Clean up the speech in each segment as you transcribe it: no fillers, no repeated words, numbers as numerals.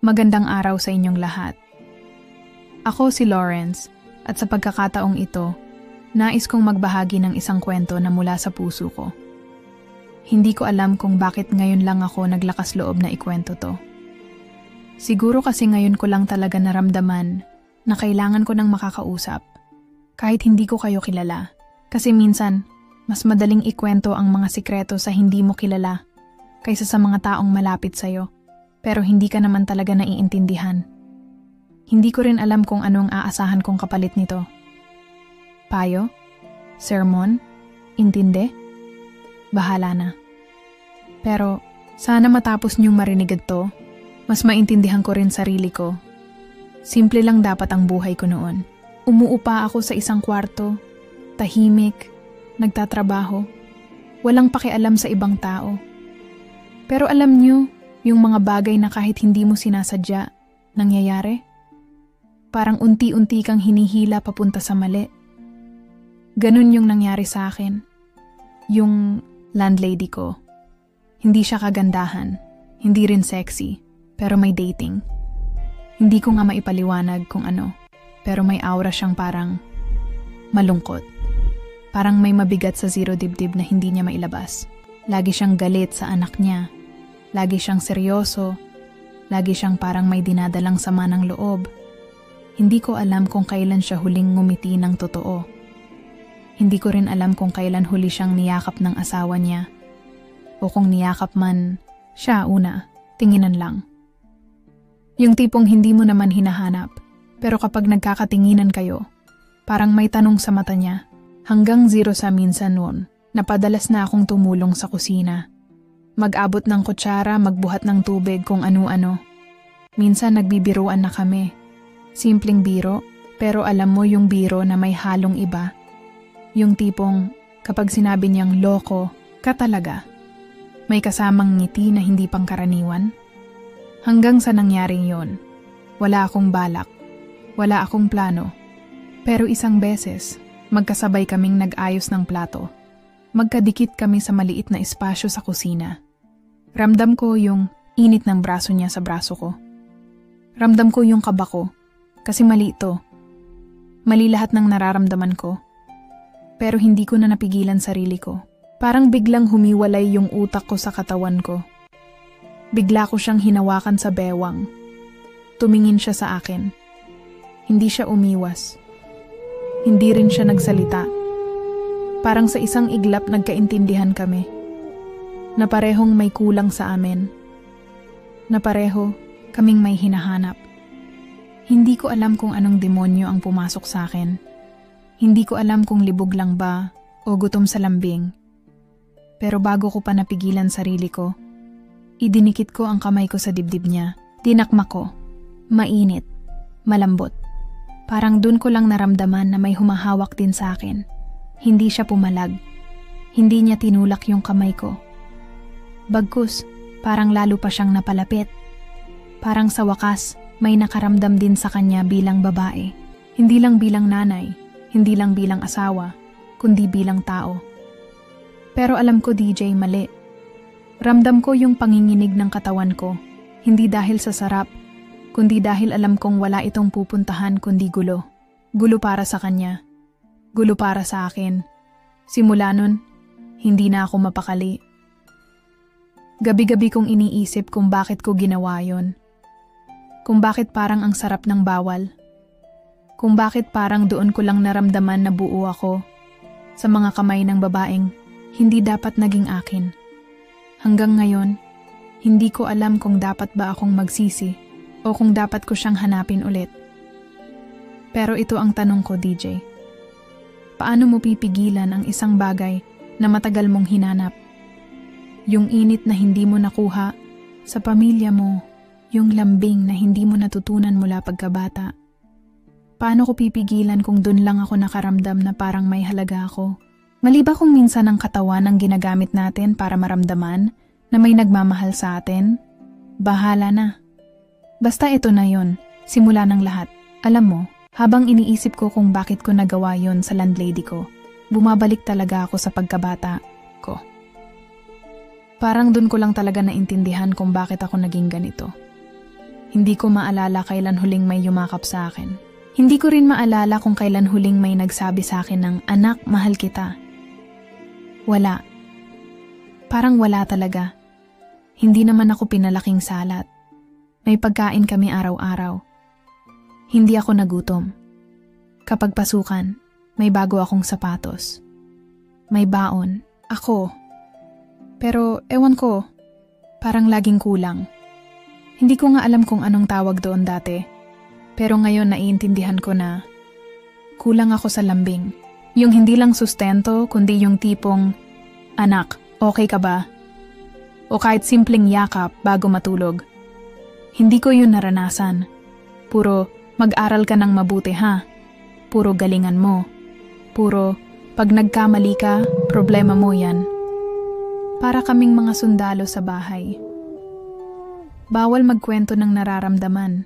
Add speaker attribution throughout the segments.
Speaker 1: Magandang araw sa inyong lahat. Ako si Lawrence at sa pagkakataong ito, nais kong magbahagi ng isang kwento na mula sa puso ko. Hindi ko alam kung bakit ngayon lang ako naglakas loob na ikwento to. Siguro kasi ngayon ko lang talaga naramdaman na kailangan ko ng makakausap. Kahit hindi ko kayo kilala. Kasi minsan, mas madaling ikwento ang mga sikreto sa hindi mo kilala kaysa sa mga taong malapit sa'yo. Pero hindi ka naman talaga naiintindihan. Hindi ko rin alam kung ano ang aasahan kong kapalit nito. Payo? Sermon? Intindi? Bahala na. Pero sana matapos niyong marinig ito, mas maintindihan ko rin sarili ko. Simple lang dapat ang buhay ko noon. Umuupa ako sa isang kwarto, tahimik, nagtatrabaho, walang pakialam sa ibang tao. Pero alam niyo, yung mga bagay na kahit hindi mo sinasadya, nangyayari? Parang unti-unti kang hinihila papunta sa mali. Ganun yung nangyari sa akin. Yung landlady ko. Hindi siya kagandahan, hindi rin sexy, pero may dating. Hindi ko nga maipaliwanag kung ano, pero may aura siyang parang malungkot. Parang may mabigat sa zero dibdib na hindi niya mailabas. Lagi siyang galit sa anak niya. Lagi siyang seryoso, lagi siyang parang may dinadalang sama ng loob. Hindi ko alam kung kailan siya huling ngumiti ng totoo. Hindi ko rin alam kung kailan huli siyang niyakap ng asawa niya. O kung niyakap man, siya una, tinginan lang. Yung tipong hindi mo naman hinahanap, pero kapag nagkakatinginan kayo, parang may tanong sa mata niya. Hanggang 0 sa minsan noon, napadalas na akong tumulong sa kusina. Mag-abot ng kutsara, magbuhat ng tubig kung ano-ano. Minsan nagbibiruan na kami. Simpleng biro, pero alam mo yung biro na may halong iba. Yung tipong kapag sinabi niyang loko, ka talaga. May kasamang ngiti na hindi pangkaraniwan. Hanggang sa nangyaring yon, wala akong balak, wala akong plano. Pero isang beses, magkasabay kaming nag-ayos ng plato. Magkadikit kami sa maliit na espasyo sa kusina. Ramdam ko yung init ng braso niya sa braso ko. Ramdam ko yung kaba ko, kasi mali ito. Mali lahat ng nararamdaman ko. Pero hindi ko na napigilan sarili ko. Parang biglang humiwalay yung utak ko sa katawan ko. Bigla ko siyang hinawakan sa bewang. Tumingin siya sa akin. Hindi siya umiwas. Hindi rin siya nagsalita. Parang sa isang iglap nagkaintindihan kami. Na parehong may kulang sa amin. Na pareho kaming may hinahanap. Hindi ko alam kung anong demonyo ang pumasok sa akin. Hindi ko alam kung libog lang ba o gutom sa lambing. Pero bago ko pa napigilan sarili ko, idinikit ko ang kamay ko sa dibdib niya. Dinakma ko. Mainit. Malambot. Parang dun ko lang naramdaman na may humahawak din sa akin. Hindi siya pumalag. Hindi niya tinulak yung kamay ko. Bagkus, parang lalo pa siyang napalapit. Parang sa wakas, may nakaramdam din sa kanya bilang babae. Hindi lang bilang nanay, hindi lang bilang asawa, kundi bilang tao. Pero alam ko DJ, mali. Ramdam ko yung panginginig ng katawan ko, hindi dahil sa sarap, kundi dahil alam kong wala itong pupuntahan kundi gulo. Gulo para sa kanya. Gulo para sa akin. Simula nun, hindi na ako mapakali. Gabi-gabi kong iniisip kung bakit ko ginawa yon. Kung bakit parang ang sarap ng bawal. Kung bakit parang doon ko lang naramdaman na buo ako sa mga kamay ng babaeng hindi dapat naging akin. Hanggang ngayon, hindi ko alam kung dapat ba akong magsisi o kung dapat ko siyang hanapin ulit. Pero ito ang tanong ko, DJ. Paano mo pipigilan ang isang bagay na matagal mong hinanap? Yung init na hindi mo nakuha sa pamilya mo, yung lambing na hindi mo natutunan mula pagkabata. Paano ko pipigilan kung dun lang ako nakaramdam na parang may halaga ako? Mali ba kung minsan ang katawan ang ginagamit natin para maramdaman na may nagmamahal sa atin? Bahala na. Basta ito na yon, simula ng lahat. Alam mo, habang iniisip ko kung bakit ko nagawa yon sa landlady ko, bumabalik talaga ako sa pagkabata ko. Parang dun ko lang talaga naintindihan kung bakit ako naging ganito. Hindi ko maalala kailan huling may yumakap sa akin. Hindi ko rin maalala kung kailan huling may nagsabi sa akin ng, "Anak, mahal kita." Wala. Parang wala talaga. Hindi naman ako pinalaking salat. May pagkain kami araw-araw. Hindi ako nagutom. Kapag pasukan, may bago akong sapatos. May baon. Ako. Pero ewan ko, parang laging kulang. Hindi ko nga alam kung anong tawag doon dati. Pero ngayon naiintindihan ko na kulang ako sa lambing. Yung hindi lang sustento, kundi yung tipong, "Anak, okay ka ba?" O kahit simpleng yakap bago matulog. Hindi ko yun naranasan. Puro, "Mag-aral ka ng mabuti ha." Puro galingan mo. Puro, "Pag nagkamali ka, problema mo yan." Para kaming mga sundalo sa bahay. Bawal magkwento ng nararamdaman.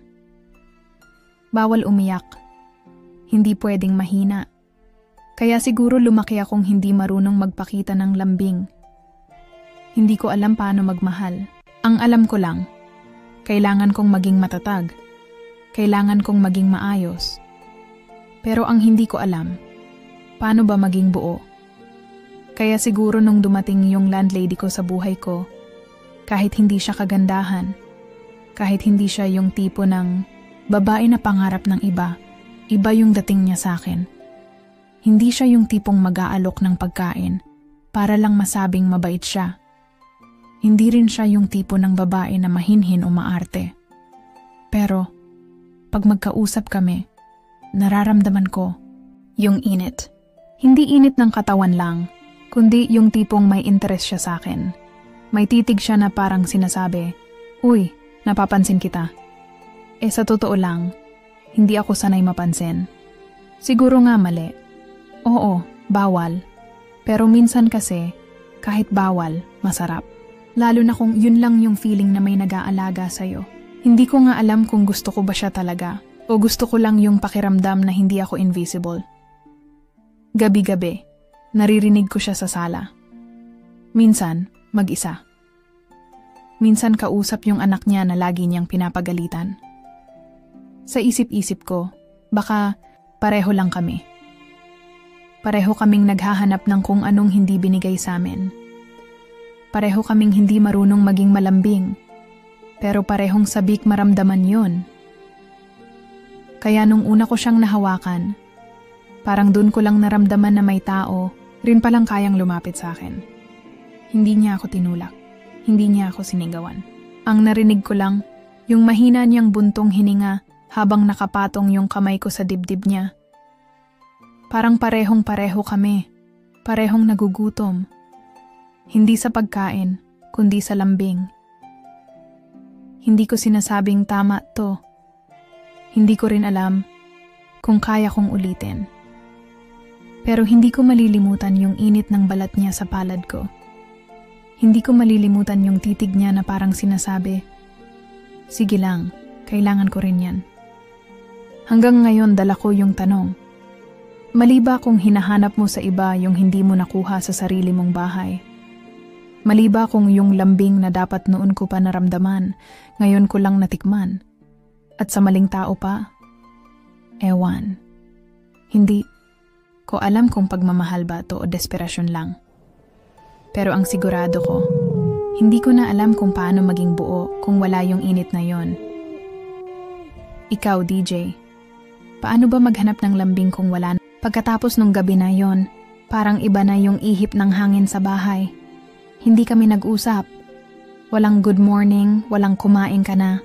Speaker 1: Bawal umiyak. Hindi pwedeng mahina. Kaya siguro lumaki akong hindi marunong magpakita ng lambing. Hindi ko alam paano magmahal. Ang alam ko lang, kailangan kong maging matatag. Kailangan kong maging maayos. Pero ang hindi ko alam, paano ba maging buo? Kaya siguro nung dumating yung landlady ko sa buhay ko, kahit hindi siya kagandahan, kahit hindi siya yung tipo ng babae na pangarap ng iba, iba yung dating niya sa akin. Hindi siya yung tipong mag-aalok ng pagkain para lang masabing mabait siya. Hindi rin siya yung tipo ng babae na mahinhin o maarte. Pero, pag magkausap kami, nararamdaman ko yung init. Hindi init ng katawan lang, kundi yung tipong may interest siya sa akin. May titig siya na parang sinasabi, "Uy, napapansin kita." Sa totoo lang, hindi ako sanay mapansin. Siguro nga mali. Oo, bawal. Pero minsan kasi, kahit bawal, masarap. Lalo na kung yun lang yung feeling na may nag-aalaga sa'yo. Hindi ko nga alam kung gusto ko ba siya talaga o gusto ko lang yung pakiramdam na hindi ako invisible. Gabi-gabi, naririnig ko siya sa sala. Minsan, mag-isa. Minsan kausap yung anak niya na lagi niyang pinapagalitan. Sa isip-isip ko, baka pareho lang kami. Pareho kaming naghahanap ng kung anong hindi binigay sa amin. Pareho kaming hindi marunong maging malambing, pero parehong sabik maramdaman yun. Kaya nung una ko siyang nahawakan, parang dun ko lang naramdaman na may tao rin palang kayang lumapit sa akin. Hindi niya ako tinulak, hindi niya ako sinigawan. Ang narinig ko lang, yung mahina niyang buntong hininga habang nakapatong yung kamay ko sa dibdib niya. Parang parehong-pareho kami, parehong nagugutom. Hindi sa pagkain, kundi sa lambing. Hindi ko sinasabing tama to. Hindi ko rin alam kung kaya kong ulitin. Pero hindi ko malilimutan yung init ng balat niya sa palad ko. Hindi ko malilimutan yung titig niya na parang sinasabi, "Sige lang, kailangan ko rin yan." Hanggang ngayon dala ko yung tanong, mali ba kung hinahanap mo sa iba yung hindi mo nakuha sa sarili mong bahay? Mali ba kung yung lambing na dapat noon ko pa naramdaman, ngayon ko lang natikman? At sa maling tao pa? Ewan. Hindi ko alam kung pagmamahal ba to o desperasyon lang. Pero ang sigurado ko, hindi ko na alam kung paano maging buo kung wala yung init na yon. Ikaw, DJ, paano ba maghanap ng lambing kung wala? Pagkatapos nung gabi na yon, parang iba na yung ihip ng hangin sa bahay. Hindi kami nag-usap. Walang good morning, walang kumain ka na.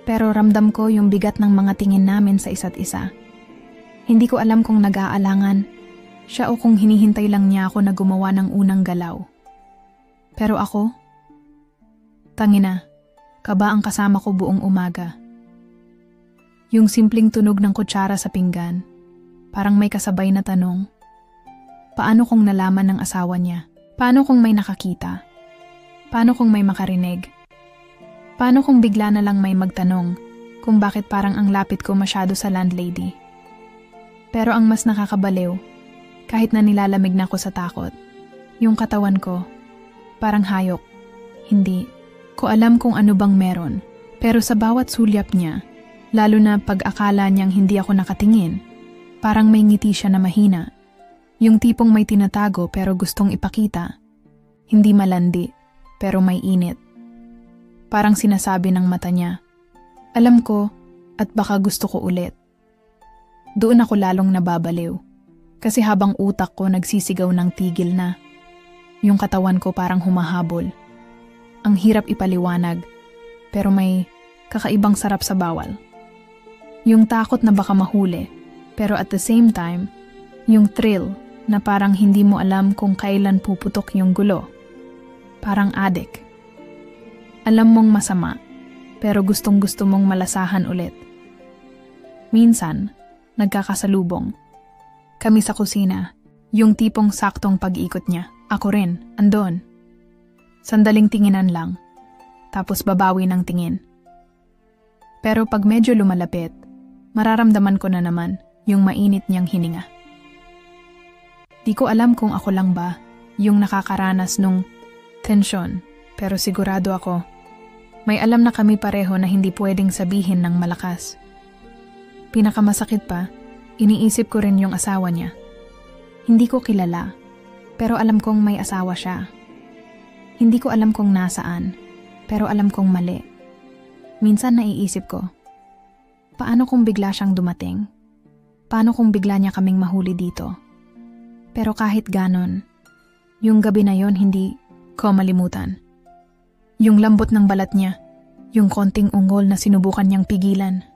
Speaker 1: Pero ramdam ko yung bigat ng mga tingin namin sa isa't isa. Hindi ko alam kung nag-aalangan siya o kung hinihintay lang niya ako na gumawa ng unang galaw. Pero ako, tangina, kaba ang kasama ko buong umaga. Yung simpleng tunog ng kutsara sa pinggan, parang may kasabay na tanong, paano kung nalaman ng asawa niya? Paano kung may nakakita? Paano kung may makarinig? Paano kung bigla na lang may magtanong kung bakit parang ang lapit ko masyado sa landlady? Pero ang mas nakakabaliw, kahit na nilalamig na ako sa takot, yung katawan ko, parang hayok. Hindi ko alam kung ano bang meron, Pero sa bawat sulyap niya, lalo na pag akala niyang hindi ako nakatingin, parang may ngiti siya na mahina. Yung tipong may tinatago pero gustong ipakita. Hindi malandi, pero may init. Parang sinasabi ng mata niya, alam ko at baka gusto ko ulit. Doon ako lalong nababaliw. Kasi habang utak ko nagsisigaw ng tigil na, yung katawan ko parang humahabol. Ang hirap ipaliwanag, pero may kakaibang sarap sa bawal. Yung takot na baka mahuli, pero at the same time, yung thrill na parang hindi mo alam kung kailan puputok yung gulo. Parang adik. Alam mong masama, pero gustong-gusto mong malasahan ulit. Minsan, nagkakasalubong. Kami sa kusina, yung tipong saktong pag-ikot niya. Ako rin, andon. Sandaling tinginan lang, tapos babawi ng tingin. Pero pag medyo lumalapit, mararamdaman ko na naman yung mainit niyang hininga. Di ko alam kung ako lang ba yung nakakaranas nung tensyon, pero sigurado ako, may alam na kami pareho na hindi pwedeng sabihin ng malakas. Pinakamasakit pa, iniisip ko rin yung asawa niya. Hindi ko kilala, pero alam kong may asawa siya. Hindi ko alam kung nasaan, pero alam kong mali. Minsan naiisip ko, paano kung bigla siyang dumating? Paano kung bigla niya kaming mahuli dito? Pero kahit ganon, yung gabi na yon hindi ko malimutan. Yung lambot ng balat niya, yung konting ungol na sinubukan niyang pigilan.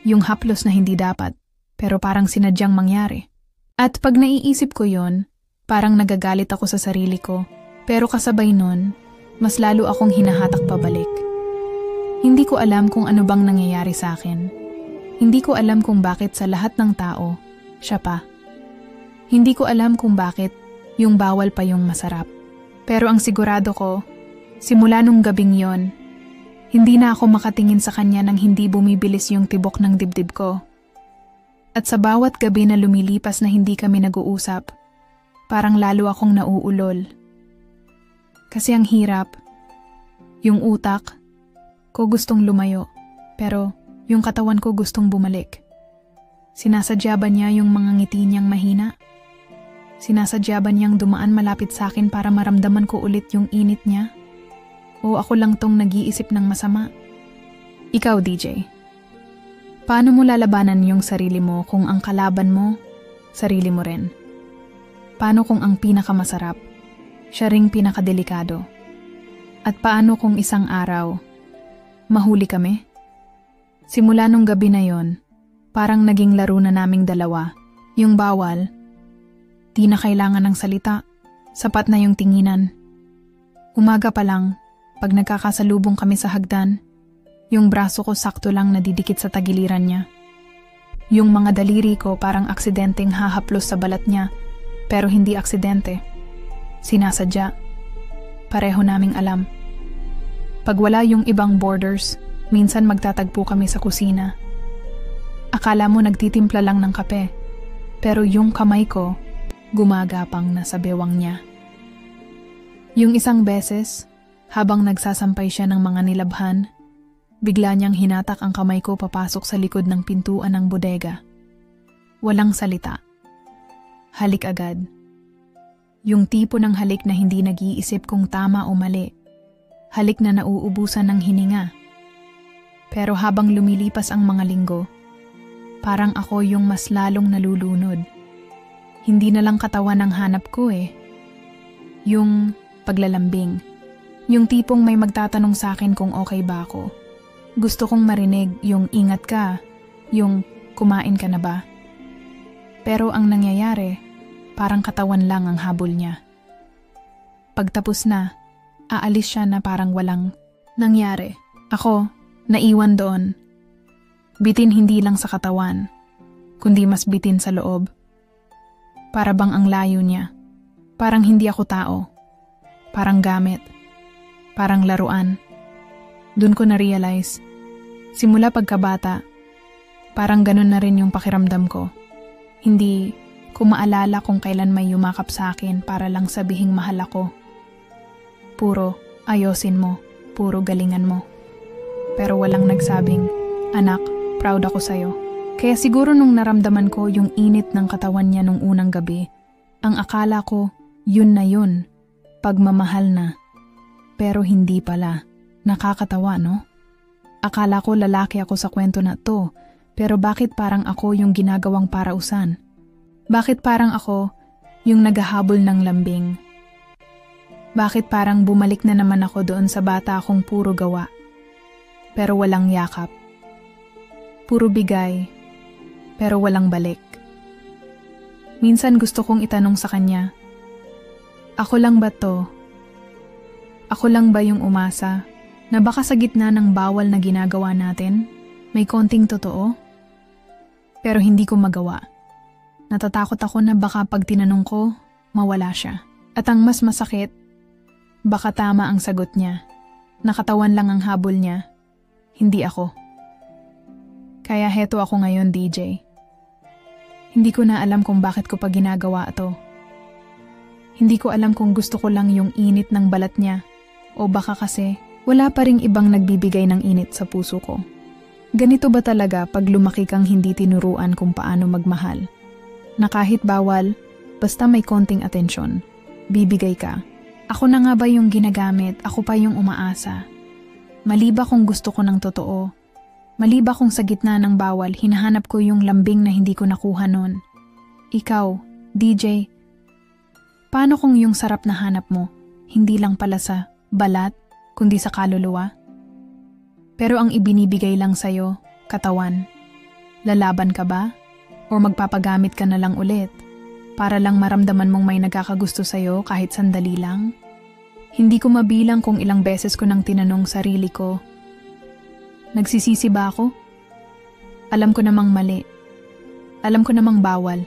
Speaker 1: Yung haplos na hindi dapat, pero parang sinadyang mangyari. At pag naiisip ko yon, parang nagagalit ako sa sarili ko, pero kasabay nun, mas lalo akong hinahatak pabalik. Hindi ko alam kung ano bang nangyayari sa akin. Hindi ko alam kung bakit sa lahat ng tao, siya pa. Hindi ko alam kung bakit yung bawal pa yung masarap. Pero ang sigurado ko, simula nung gabing yon, hindi na ako makatingin sa kanya nang hindi bumibilis yung tibok ng dibdib ko. At sa bawat gabi na lumilipas na hindi kami nag-uusap, parang lalo akong nauulol. Kasi ang hirap, yung utak ko gustong lumayo, pero yung katawan ko gustong bumalik. Sinasadya ba niya yung mga ngiti niyang mahina? Sinasadya ba niyang dumaan malapit sa akin para maramdaman ko ulit yung init niya? O ako lang tong nag-iisip ng masama? Ikaw, DJ. Paano mo lalabanan yung sarili mo kung ang kalaban mo, sarili mo rin? Paano kung ang pinakamasarap, siya ring pinakadelikado? At paano kung isang araw, mahuli kami? Simula nung gabi na yon, parang naging laro na naming dalawa. Yung bawal, di na kailangan ng salita, sapat na yung tinginan. Umaga pa lang, pag nagkakasalubong kami sa hagdan, yung braso ko sakto lang nadidikit sa tagiliran niya. Yung mga daliri ko parang aksidenteng hahaplos sa balat niya, pero hindi aksidente. Sinasadya. Pareho naming alam. Pag wala yung ibang borders, minsan magtatagpo kami sa kusina. Akala mo nagtitimpla lang ng kape, pero yung kamay ko, gumagapang na sa bewang niya. Yung isang beses, habang nagsasampay siya ng mga nilabhan, bigla niyang hinatak ang kamay ko papasok sa likod ng pintuan ng bodega. Walang salita. Halik agad. Yung tipo ng halik na hindi nag-iisip kung tama o mali. Halik na nauubusan ng hininga. Pero habang lumilipas ang mga linggo, parang ako yung mas lalong nalulunod. Hindi na lang katawan ang hanap ko eh. Yung paglalambing. Yung tipong may magtatanong sa akin kung okay ba ako. Gusto kong marinig yung ingat ka, yung kumain ka na ba. Pero ang nangyayari, parang katawan lang ang habol niya. Pagtapos na, aalis siya na parang walang nangyari. Ako, naiwan doon. Bitin hindi lang sa katawan, kundi mas bitin sa loob. Para bang ang layo niya. Parang hindi ako tao. Parang gamit. Parang laruan. Doon ko na-realize, simula pagkabata, parang ganun na rin yung pakiramdam ko. Hindi ko maalala kung kailan may yumakap sa akin para lang sabihing mahal ako. Puro ayosin mo, puro galingan mo. pero walang nagsabing, "Anak, proud ako sa'yo." Kaya siguro nung naramdaman ko yung init ng katawan niya nung unang gabi, ang akala ko, yun na yun, pagmamahal na. Pero hindi pala. Nakakatawa, no? Akala ko lalaki ako sa kwento na to, pero bakit parang ako yung ginagawang parausan? Bakit parang ako yung naghahabol ng lambing? Bakit parang bumalik na naman ako doon sa bata akong puro gawa, pero walang yakap? Puro bigay, pero walang balik. Minsan gusto kong itanong sa kanya, ako lang ba to? Ako lang ba yung umasa na baka sa gitna ng bawal na ginagawa natin, may konting totoo? Pero hindi ko magawa. Natatakot ako na baka pag tinanong ko, mawala siya. At ang mas masakit, baka tama ang sagot niya. Nakatawan lang ang habol niya, hindi ako. Kaya heto ako ngayon, DJ. Hindi ko na alam kung bakit ko pa ginagawa ito. Hindi ko alam kung gusto ko lang yung init ng balat niya o baka kasi wala pa ring ibang nagbibigay ng init sa puso ko. Ganito ba talaga pag lumaki kang hindi tinuruan kung paano magmahal? Na kahit bawal, basta may konting atensyon, bibigay ka. Ako na nga ba yung ginagamit, ako pa yung umaasa? Mali ba kung gusto ko ng totoo? Mali ba kung sa gitna ng bawal, hinahanap ko yung lambing na hindi ko nakuha nun? Ikaw, DJ, paano kung yung sarap na hanap mo, hindi lang pala sa balat, kundi sa kaluluwa? Pero ang ibinibigay lang sa'yo, katawan. Lalaban ka ba? O magpapagamit ka na lang ulit? Para lang maramdaman mong may nagkakagusto sa'yo kahit sandali lang? Hindi ko mabilang kung ilang beses ko nang tinanong sarili ko, nagsisisi ba ako? Alam ko namang mali. Alam ko namang bawal.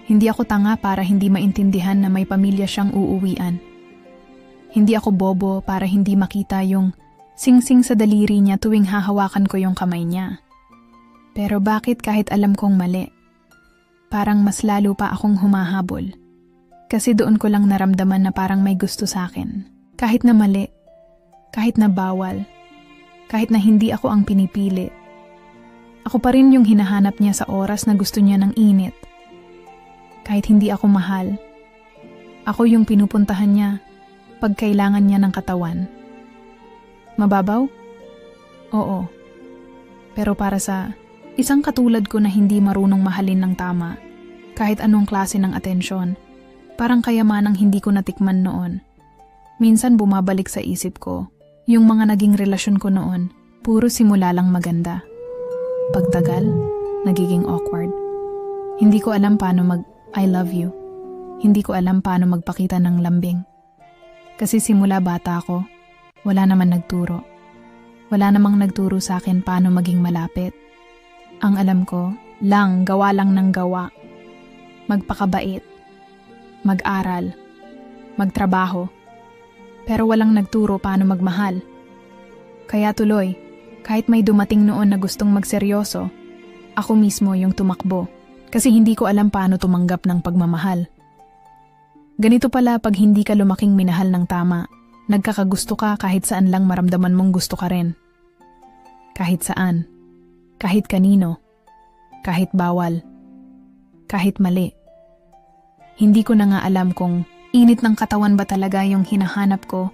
Speaker 1: Hindi ako tanga para hindi maintindihan na may pamilya siyang uuwian. Hindi ako bobo para hindi makita yung singsing sa daliri niya tuwing hahawakan ko yung kamay niya. Pero bakit kahit alam kong mali, parang mas lalo pa akong humahabol? Kasi doon ko lang naramdaman na parang may gusto sa akin. Kahit na mali, kahit na bawal, kahit na hindi ako ang pinipili. Ako pa rin yung hinahanap niya sa oras na gusto niya ng init. Kahit hindi ako mahal, ako yung pinupuntahan niya pag kailangan niya ng katawan. Mababaw? Oo. Pero para sa isang katulad ko na hindi marunong mahalin ng tama, kahit anong klase ng atensyon, parang kayamanang hindi ko natikman noon. Minsan bumabalik sa isip ko, yung mga naging relasyon ko noon, puro simula lang maganda. Pagtagal, nagiging awkward. Hindi ko alam paano mag-I love you. Hindi ko alam paano magpakita ng lambing. Kasi simula bata ako, wala naman nagturo. Wala namang nagturo sa akin paano maging malapit. Ang alam ko, gawa lang ng gawa. Magpakabait. Mag-aral. Magtrabaho. Pero walang nagturo paano magmahal. Kaya tuloy, kahit may dumating noon na gustong magseryoso, ako mismo yung tumakbo. Kasi hindi ko alam paano tumanggap ng pagmamahal. Ganito pala pag hindi ka lumaking minahal ng tama. Nagkakagusto ka kahit saan lang maramdaman mong gusto ka rin. Kahit saan. Kahit kanino. Kahit bawal. Kahit mali. Hindi ko na nga alam kung init ng katawan ba talaga yung hinahanap ko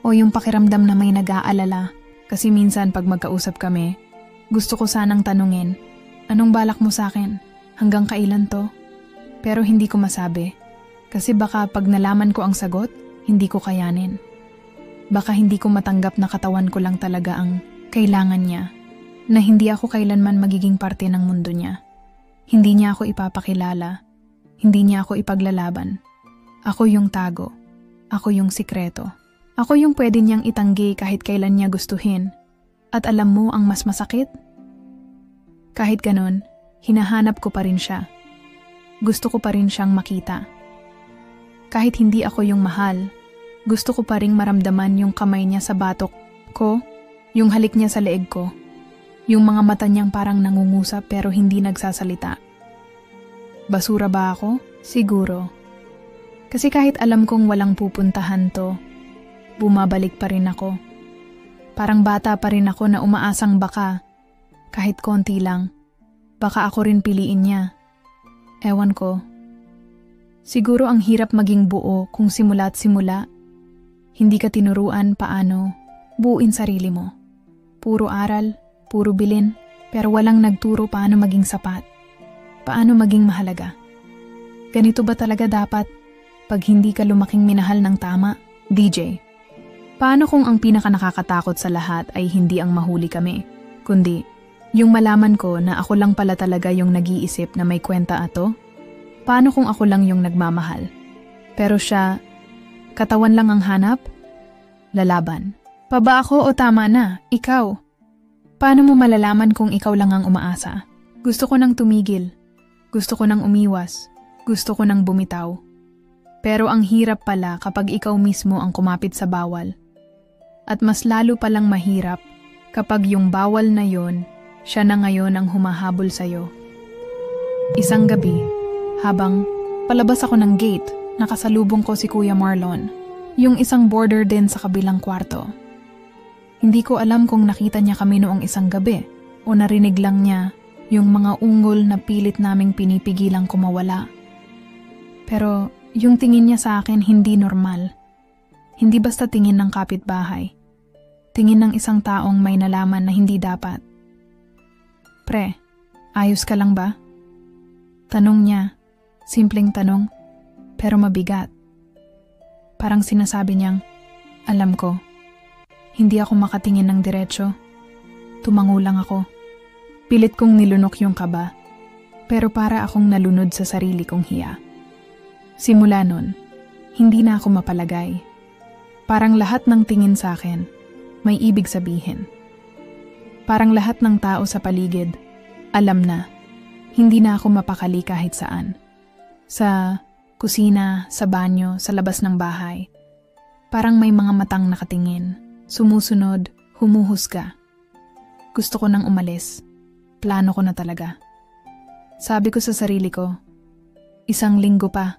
Speaker 1: o yung pakiramdam na may nag-aalala. Kasi minsan pag magkausap kami, gusto ko sanang tanungin, anong balak mo sa akin? Hanggang kailan to? Pero hindi ko masabi. Kasi baka pag nalaman ko ang sagot, hindi ko kayanin. Baka hindi ko matanggap na katawan ko lang talaga ang kailangan niya, na hindi ako kailanman magiging parte ng mundo niya. Hindi niya ako ipapakilala, hindi niya ako ipaglalaban. Ako yung tago, ako yung sikreto. Ako yung pwede niyang itanggi kahit kailan niya gustuhin. At alam mo ang mas masakit? Kahit ganon, hinahanap ko pa rin siya. Gusto ko pa rin siyang makita. Kahit hindi ako yung mahal, gusto ko pa ring maramdaman yung kamay niya sa batok ko, yung halik niya sa leeg ko, yung mga mata niyang parang nangungusap pero hindi nagsasalita. Basura ba ako? Siguro. Kasi kahit alam kong walang pupuntahan to, bumabalik pa rin ako. Parang bata pa rin ako na umaasang baka, kahit konti lang, baka ako rin piliin niya. Ewan ko. Siguro ang hirap maging buo kung simula't simula. Hindi ka tinuruan paano buuin sarili mo. Puro aral, puro bilin, pero walang nagturo paano maging sapat. Paano maging mahalaga. Ganito ba talaga dapat pag hindi ka lumaking minahal ng tama? DJ, paano kung ang pinaka nakakatakot sa lahat ay hindi ang mahuli kami, kundi yung malaman ko na ako lang pala talaga yung nag-iisip na may kwenta ato? Paano kung ako lang yung nagmamahal? Pero siya, katawan lang ang hanap? Lalaban. Pa ba ako o tama na? Ikaw? Paano mo malalaman kung ikaw lang ang umaasa? Gusto ko nang tumigil. Gusto ko nang umiwas. Gusto ko nang bumitaw. Pero ang hirap pala kapag ikaw mismo ang kumapit sa bawal. At mas lalo palang mahirap kapag yung bawal na yon, siya na ngayon ang humahabol sa'yo. Isang gabi, habang palabas ako ng gate, nakasalubong ko si Kuya Marlon, yung isang boarder din sa kabilang kwarto. Hindi ko alam kung nakita niya kami noong isang gabi o narinig lang niya yung mga ungol na pilit naming pinipigilang kumawala. Pero yung tingin niya sa akin hindi normal. Hindi basta tingin ng kapitbahay. Tingin ng isang taong may nalaman na hindi dapat. Pre, ayos ka lang ba? Tanong niya, simpleng tanong, pero mabigat. Parang sinasabi niyang, alam ko. Hindi ako makatingin ng diretsyo. Tumango lang ako. Pilit kong nilunok yung kaba, pero para akong nalunod sa sarili kong hiya. Simula nun, hindi na ako mapalagay. Parang lahat ng tingin sa akin, may ibig sabihin. Parang lahat ng tao sa paligid, alam na, hindi na ako mapakali kahit saan. Sa kusina, sa banyo, sa labas ng bahay. Parang may mga matang nakatingin. Sumusunod, humuhusga. Gusto ko nang umalis. Plano ko na talaga. Sabi ko sa sarili ko, 1 linggo pa.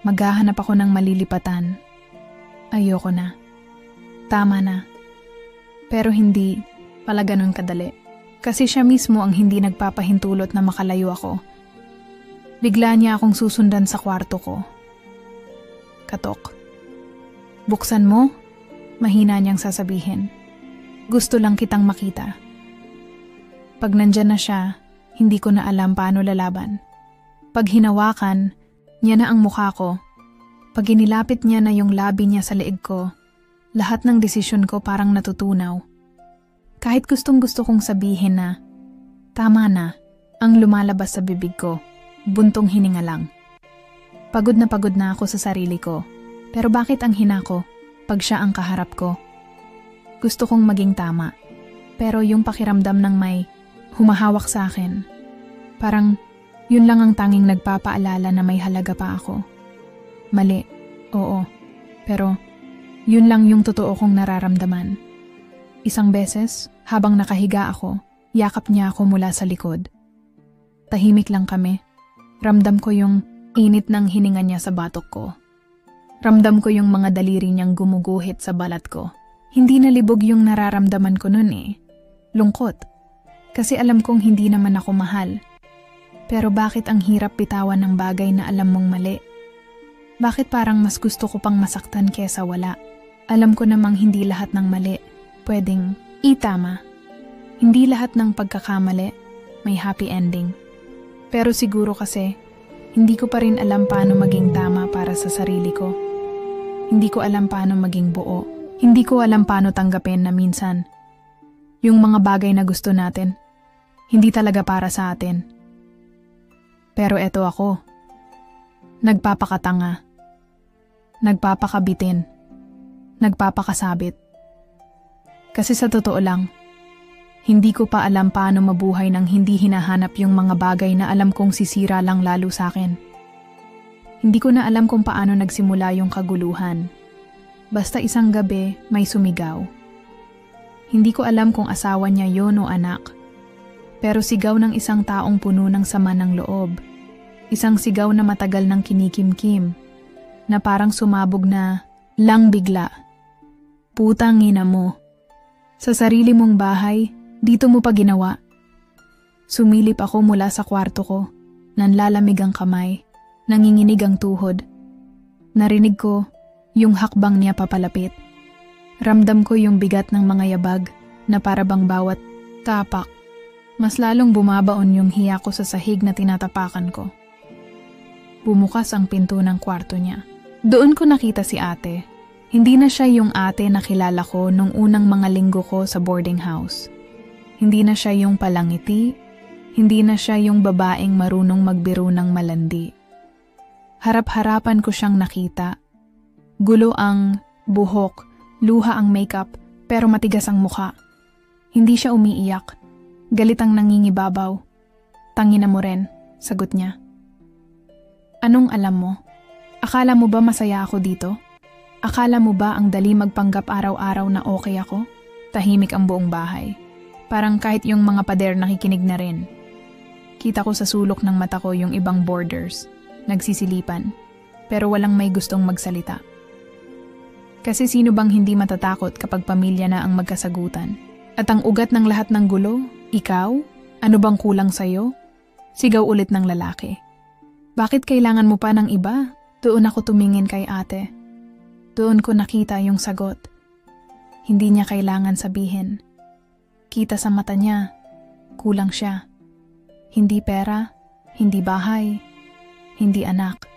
Speaker 1: Maghahanap ako ng malilipatan. Ayoko na. Tama na. Pero hindi pala ganun kadali. Kasi siya mismo ang hindi nagpapahintulot na makalayo ako. Bigla niya akong susundan sa kwarto ko. Katok. Buksan mo? Mahina niyang sasabihin. Gusto lang kitang makita. Pag nandyan na siya, hindi ko na alam paano lalaban. Pag hinawakan, niya na ang mukha ko. Pag inilapit niya na yung labi niya sa leeg ko, lahat ng desisyon ko parang natutunaw. Kahit gustong gusto kong sabihin na, tama na, ang lumalabas sa bibig ko, buntong hininga lang. Pagod na ako sa sarili ko, pero bakit ang hina ko? Pag siya ang kaharap ko. Gusto kong maging tama. Pero yung pakiramdam ng may humahawak sa akin. Parang yun lang ang tanging nagpapaalala na may halaga pa ako. Mali, oo. Pero yun lang yung totoo kong nararamdaman. Isang beses, habang nakahiga ako, yakap niya ako mula sa likod. Tahimik lang kami. Ramdam ko yung init ng hininga niya sa batok ko. Ramdam ko yung mga daliri niyang gumuguhit sa balat ko. Hindi nalibog yung nararamdaman ko nun eh. Lungkot. Kasi alam kong hindi naman ako mahal. Pero bakit ang hirap bitawan ng bagay na alam mong mali? Bakit parang mas gusto ko pang masaktan kesa wala? Alam ko namang hindi lahat ng mali pwedeng itama. Hindi lahat ng pagkakamali may happy ending. Pero siguro kasi, hindi ko pa rin alam paano maging tama para sa sarili ko. Hindi ko alam paano maging buo. Hindi ko alam paano tanggapin na minsan, yung mga bagay na gusto natin, hindi talaga para sa atin. Pero eto ako. Nagpapakatanga. Nagpapakabitin. Nagpapakasabit. Kasi sa totoo lang, hindi ko pa alam paano mabuhay nang hindi hinahanap yung mga bagay na alam kong sisira lang lalo sa akin. Hindi ko na alam kung paano nagsimula yung kaguluhan. Basta isang gabi may sumigaw. Hindi ko alam kung asawa niya yon o anak. Pero sigaw ng isang taong puno ng sama ng loob. Isang sigaw na matagal ng kinikimkim. Na parang sumabog na lang bigla. Putang ina mo. Sa sarili mong bahay, dito mo pa ginawa. Sumilip ako mula sa kwarto ko, nanlalamig ang kamay, nanginginig ang tuhod. Narinig ko yung hakbang niya papalapit. Ramdam ko yung bigat ng mga yabag na para bang bawat tapak. Mas lalong bumabaon yung hiya ko sa sahig na tinatapakan ko. Bumukas ang pinto ng kwarto niya. Doon ko nakita si ate. Hindi na siya yung ate na kilala ko nung unang mga linggo ko sa boarding house. Hindi na siya yung palangiti. Hindi na siya yung babaeng marunong magbiro ng malandi. Harap-harapan ko siyang nakita. Gulo ang buhok, luha ang makeup, pero matigas ang mukha. Hindi siya umiiyak. Galit ang nangingibabaw. Tangina mo rin, sagot niya. Anong alam mo? Akala mo ba masaya ako dito? Akala mo ba ang dali magpanggap araw-araw na okay ako? Tahimik ang buong bahay. Parang kahit yung mga pader nakikinig na rin. Kita ko sa sulok ng mata ko yung ibang boarders. Nagsisilipan. Pero walang may gustong magsalita. Kasi sino bang hindi matatakot kapag pamilya na ang magkasagutan? At ang ugat ng lahat ng gulo, ikaw? Ano bang kulang sa'yo? Sigaw ulit ng lalaki. Bakit kailangan mo pa ng iba? Doon ako tumingin kay ate. Doon ko nakita yung sagot. Hindi niya kailangan sabihin. Kita sa mata niya, kulang siya. Hindi pera, hindi bahay, hindi anak.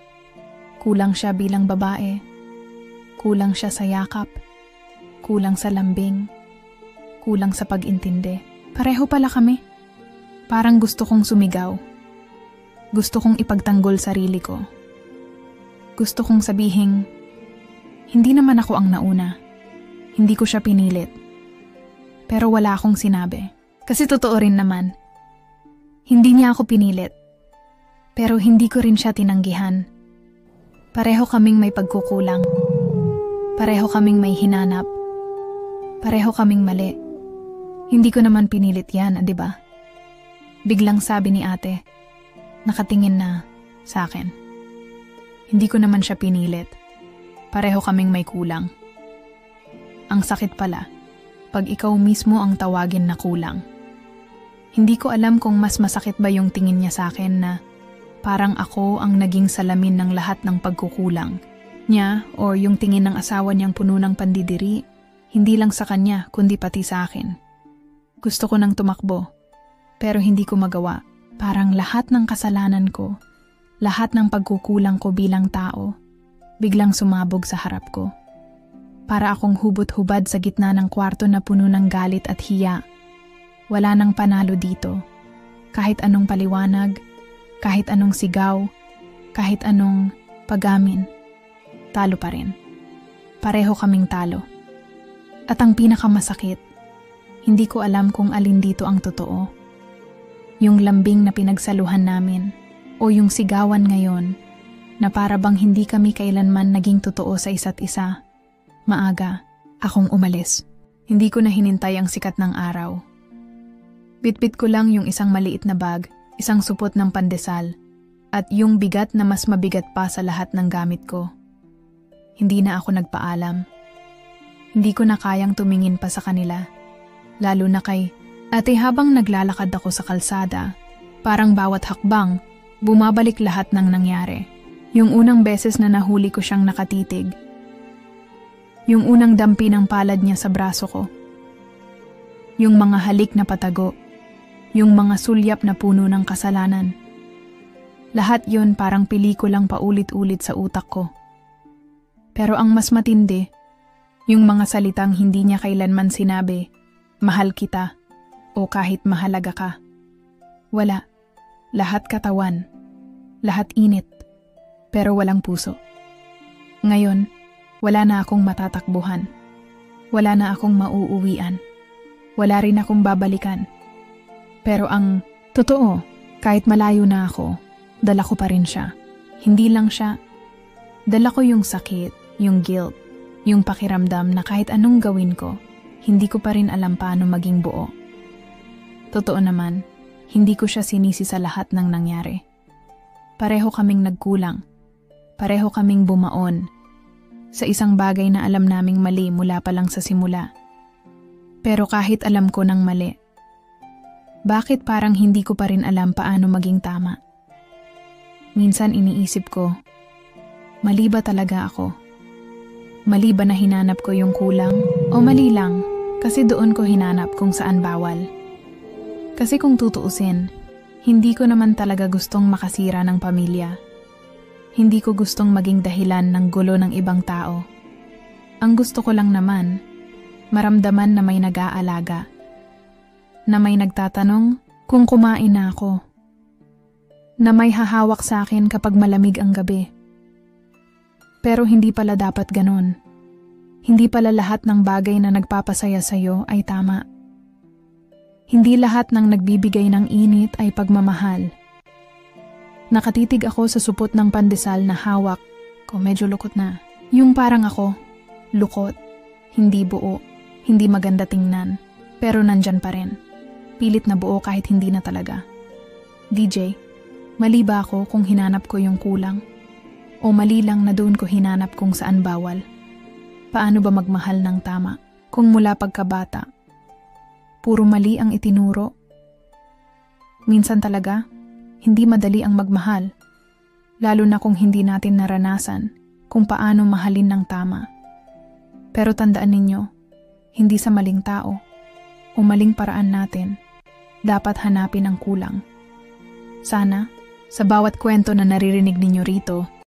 Speaker 1: Kulang siya bilang babae. Kulang siya sa yakap. Kulang sa lambing. Kulang sa pag-intindi. Pareho pala kami. Parang gusto kong sumigaw. Gusto kong ipagtanggol sarili ko. Gusto kong sabihing, hindi naman ako ang nauna. Hindi ko siya pinilit. Pero wala akong sinabi. Kasi totoo rin naman. Hindi niya ako pinilit. Pero hindi ko rin siya tinanggihan. Pareho kaming may pagkukulang. Pareho kaming may hinanap. Pareho kaming mali. Hindi ko naman pinilit yan, di ba? Biglang sabi ni ate, nakatingin na sa akin. Hindi ko naman siya pinilit. Pareho kaming may kulang. Ang sakit pala, pag ikaw mismo ang tawagin na kulang. Hindi ko alam kung mas masakit ba yung tingin niya sa akin na parang ako ang naging salamin ng lahat ng pagkukulang niya o yung tingin ng asawa niyang puno ng pandidiri, hindi lang sa kanya kundi pati sa akin. Gusto ko nang tumakbo, pero hindi ko magawa. Parang lahat ng kasalanan ko, lahat ng pagkukulang ko bilang tao, biglang sumabog sa harap ko. Para akong hubot-hubad sa gitna ng kwarto na puno ng galit at hiya. Wala nang panalo dito. Kahit anong paliwanag, kahit anong sigaw, kahit anong pagamin, talo pa rin. Pareho kaming talo. At ang pinakamasakit, hindi ko alam kung alin dito ang totoo. Yung lambing na pinagsaluhan namin o yung sigawan ngayon na para bang hindi kami kailanman naging totoo sa isa't isa. Maaga, akong umalis. Hindi ko na hinintay ang sikat ng araw. Bitbit ko lang yung isang maliit na bag, isang supot ng pandesal, at yung bigat na mas mabigat pa sa lahat ng gamit ko. Hindi na ako nagpaalam. Hindi ko na kayang tumingin pa sa kanila, lalo na kay ate. Habang naglalakad ako sa kalsada, parang bawat hakbang, bumabalik lahat ng nangyari. Yung unang beses na nahuli ko siyang nakatitig. Yung unang dampi ng palad niya sa braso ko. Yung mga halik na patago. Yung mga sulyap na puno ng kasalanan. Lahat yun parang pelikulang paulit-ulit sa utak ko. Pero ang mas matindi, yung mga salitang hindi niya kailanman sinabi, mahal kita, o kahit mahalaga ka. Wala. Lahat katawan. Lahat init. Pero walang puso. Ngayon, wala na akong matatakbuhan. Wala na akong mauuwian. Wala rin akong babalikan. Pero ang totoo, kahit malayo na ako, dala ko pa rin siya. Hindi lang siya. Dala ko yung sakit, yung guilt, yung pakiramdam na kahit anong gawin ko, hindi ko pa rin alam paano maging buo. Totoo naman, hindi ko siya sinisi sa lahat ng nangyari. Pareho kaming nagkulang. Pareho kaming bumaon sa isang bagay na alam naming mali mula pa lang sa simula. Pero kahit alam ko ng mali, bakit parang hindi ko pa rin alam paano maging tama? Minsan iniisip ko, mali ba talaga ako? Mali ba na hinanap ko yung kulang? O mali lang, kasi doon ko hinanap kung saan bawal. Kasi kung tutuusin, hindi ko naman talaga gustong makasira ng pamilya. Hindi ko gustong maging dahilan ng gulo ng ibang tao. Ang gusto ko lang naman, maramdaman na may nag-aalaga. Na may nagtatanong kung kumain na ako. Na may hahawak sa akin kapag malamig ang gabi. Pero hindi pala dapat ganon. Hindi pala lahat ng bagay na nagpapasaya sa'yo ay tama. Hindi lahat ng nagbibigay ng init ay pagmamahal. Nakatitig ako sa supot ng pandesal na hawak ko, medyo lukot na. Yung parang ako, lukot, hindi buo, hindi maganda tingnan, pero nandyan pa rin. Pilit na buo kahit hindi na talaga. DJ, mali ba ako kung hinanap ko yung kulang? O mali lang na doon ko hinanap kung saan bawal? Paano ba magmahal ng tama kung mula pagkabata? Puro mali ang itinuro. Minsan talaga, hindi madali ang magmahal, lalo na kung hindi natin naranasan kung paano mahalin ng tama. Pero tandaan ninyo, hindi sa maling tao o maling paraan natin dapat hanapin ang kulang. Sana, sa bawat kwento na naririnig ninyo rito,